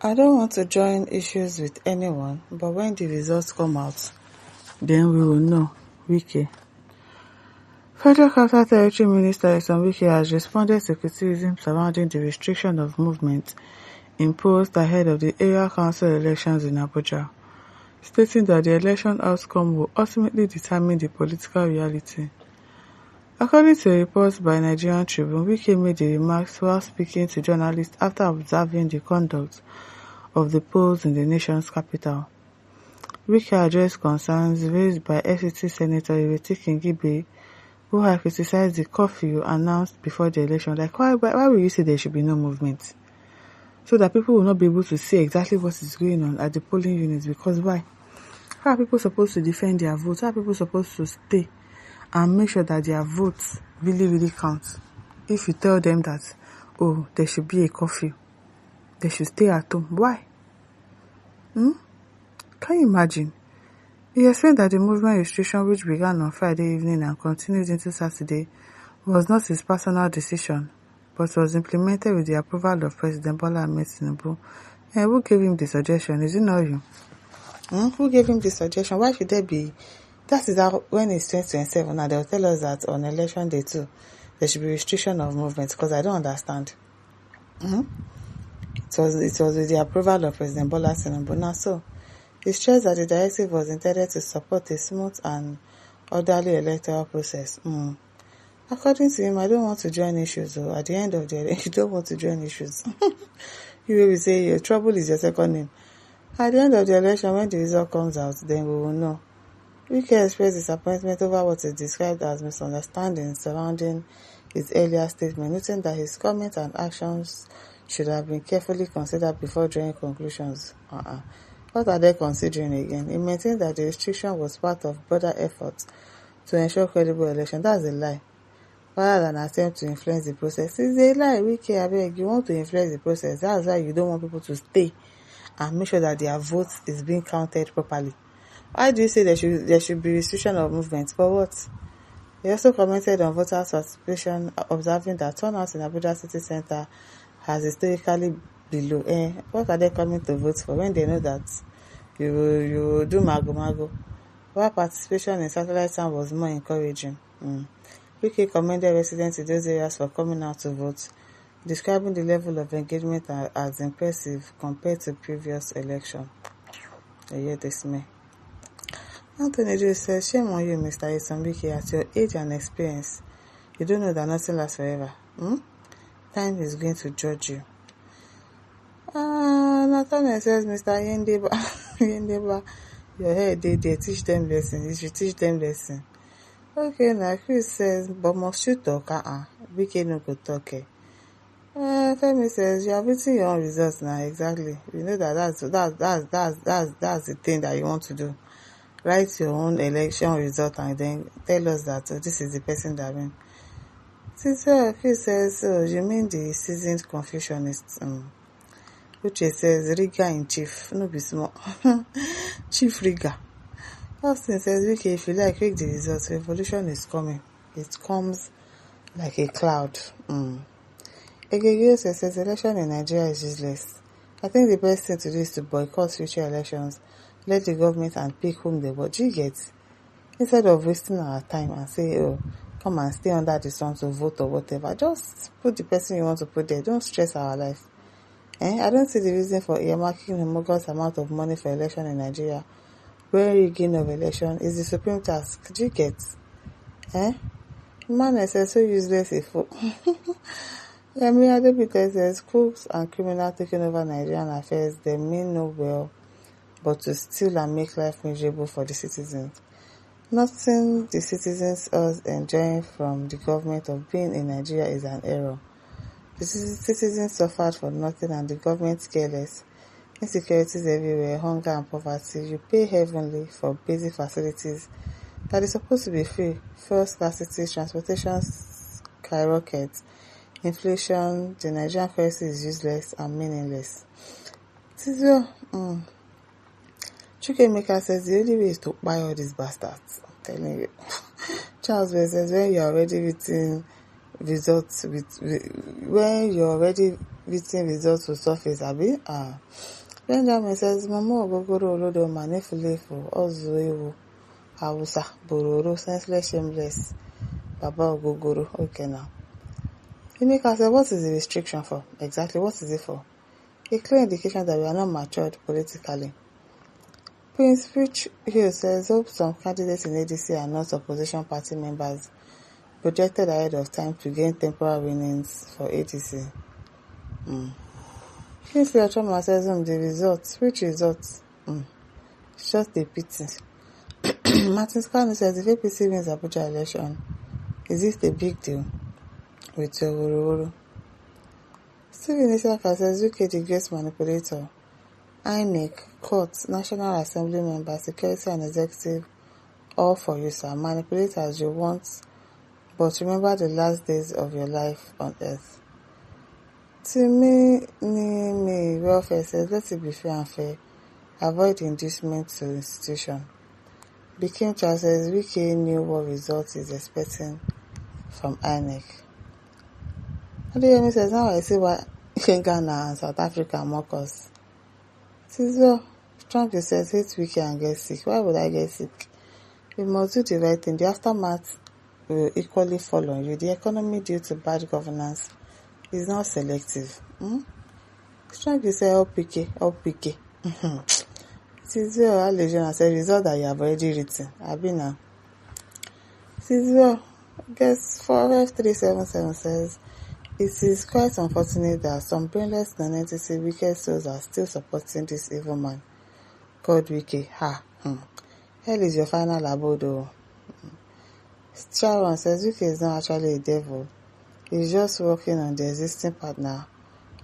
I don't want to join issues with anyone, but when the results come out, then we will know. Wike. Federal Capital Territory Minister Wike has responded to criticism surrounding the restriction of movement imposed ahead of the area council elections in Abuja, stating that the election outcome will ultimately determine the political reality. According to a report by Nigerian Tribune, Wike made the remarks while speaking to journalists after observing the conduct of the polls in the nation's capital. Wike addressed concerns raised by FCT Senator Ireti Kingibe, who had criticized the curfew announced before the election. Like, why will you say there should be no movement? So that people will not be able to see exactly what is going on at the polling units. Because why? How are people supposed to defend their votes? How are people supposed to stay and make sure that their votes really count? If you tell them that, oh, there should be a curfew, they should stay at home. Why? Can you imagine? He explained that the movement restriction, which began on Friday evening and continued into Saturday, was not his personal decision, but was implemented with the approval of President Bola Ahmed Tinubu. And who gave him the suggestion? Is it not you? Who gave him the suggestion? Why should there be? That is how, when it's 2027, now they'll tell us that on election day too, there should be restriction of movement, because I don't understand. It was with the approval of President Bola Tinubu. Now, so he stressed that the directive was intended to support a smooth and orderly electoral process. According to him, I don't want to join issues. So at the end of the day, you don't want to join issues. You will say your trouble is your second name. At the end of the election, when the result comes out, then we will know. Wike expressed disappointment over what is described as misunderstandings surrounding his earlier statement, noting that his comments and actions should have been carefully considered before drawing conclusions. What are they considering again? He maintained that the restriction was part of broader efforts to ensure credible election. That's a lie. Rather than attempt to influence the process. It's a lie. Wike, I beg, you want to influence the process. That's why you don't want people to stay and make sure that their vote is being counted properly. Why do you say there should be restriction of movement? For what? He also commented on voter participation, observing that turnout in Abuja city centre has historically below. What are they coming to vote for when they know that you will do mago? While participation in satellite town was more encouraging. Wike commended residents in those areas for coming out to vote, describing the level of engagement as impressive compared to previous election. I hear this me. Anthony Joe says, shame on you, Mr. Wike, at your age and experience. You don't know that nothing lasts forever. Time is going to judge you. Nathaniel says, Mr. Yendeba, your head they teach them lesson. You should teach them lesson. Okay, now Chris says, but must you talk? Wike no go talk. Femi says, you have written your own results now. Exactly. You know that's the thing that you want to do. Write your own election result and then tell us that this is the person that wins. Chris says, so you mean the seasoned Confucianist? Uche says, Riga in chief. No be small. Chief Riga. Austin says, Wike, if you like, read the results. Revolution is coming. It comes like a cloud. Egegio says, election in Nigeria is useless. I think the best thing to do is to boycott future elections. Let the government and pick whom they want. You get? Instead of wasting our time and say, oh, come and stay under the sun to vote or whatever. Just put the person you want to put there. Don't stress our life. I don't see the reason for earmarking a humongous amount of money for election in Nigeria. When rigging of election is the supreme task. Do you get? Man says, so useless a fool. Yemi Adebite says, crooks and criminals taking over Nigerian affairs, they mean no well, but to steal and make life miserable for the citizens. Nothing the citizens are enjoying from the government of being in Nigeria is an error. The citizens suffered for nothing and the government careless. Insecurities everywhere, hunger and poverty. You pay heavily for basic facilities that is supposed to be free. Fuel scarcity, transportation skyrockets, inflation, the Nigerian currency is useless and meaningless. Chukemeka says the only way is to buy all these bastards. I'm telling you. Charles says when you're already written results when you're already beating results will surface, abi? Benjamin says, Momo Ogogoro Olodo Manefulefu, Ozuewu, Hausa, Bororo, senseless, shameless, Baba Ogogoro. Okay now. Emeka said, what is the restriction for? Exactly, what is it for? A clear indication that we are not matured politically. Prince Rich Hill says, hope some candidates in ADC are not opposition party members projected ahead of time to gain temporal winnings for ADC. Kingsley Ochoma says, the results, which results? It's just a pity. Martin Kanu says, if APC wins Abuja election, is this a big deal? With your wuru. Stephen Isiaka says, UK the great manipulator. INEC, court, National Assembly member, security and executive, all for you, sir. Manipulate as you want, but remember the last days of your life on earth. Timi Nimi Welfare says, let it be fair and fair. Avoid inducement to institution. Bikim Charles says, Wike knew what result he's expecting from INEC. Adeyemi says, now I see why Ghana and South Africa mock us. Well, Trump says, hate Wike and get sick. Why would I get sick? We must do the right thing. The aftermath will equally fall on you. The economy due to bad governance is not selective. Trump says, help Wike. It is well, Alejandra said, result that you have already written. Abina. It is well. Guess 4F377 says, it is quite unfortunate that some brainless non-entity wicked souls are still supporting this evil man called Wike. Hell is your final abode. Sharon says Wike is not actually a devil. He's just working on the existing partner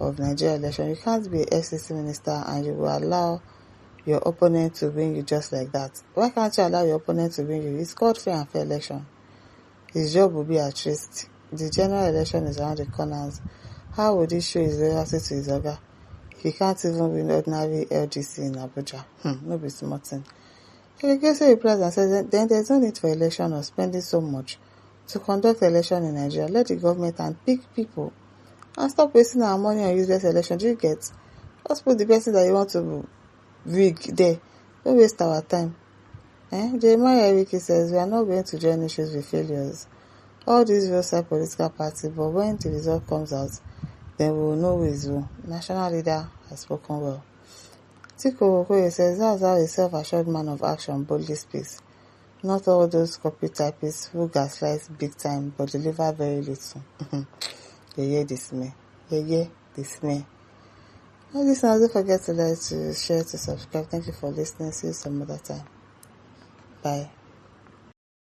of Nigeria election. You can't be an FCC minister and you will allow your opponent to win you just like that. Why can't you allow your opponent to win you? It's called fair and fair election. His job will be at risk. The general election is around the corners. How would he show his loyalty to his oga if he can't even win ordinary LGC in Abuja? No be small thing. Ekegese replies and says, then there's no need for election or spending so much to conduct election in Nigeria. Let the government and pick people and stop wasting our money on useless election. Do you get? Just put the person that you want to rig there. Don't waste our time. Jeremiah Wike says, we are not going to join issues with failures. All these will side political parties, but when the result comes out, then we will know who is who. National leader has spoken well. Tiko Okoye says, that's how a self-assured man of action boldly speaks. Not all those copy typists who gaslight big time, but deliver very little. Dismay. Dismay. All listeners, don't forget to like, to share, to subscribe. Thank you for listening. See you some other time. Bye.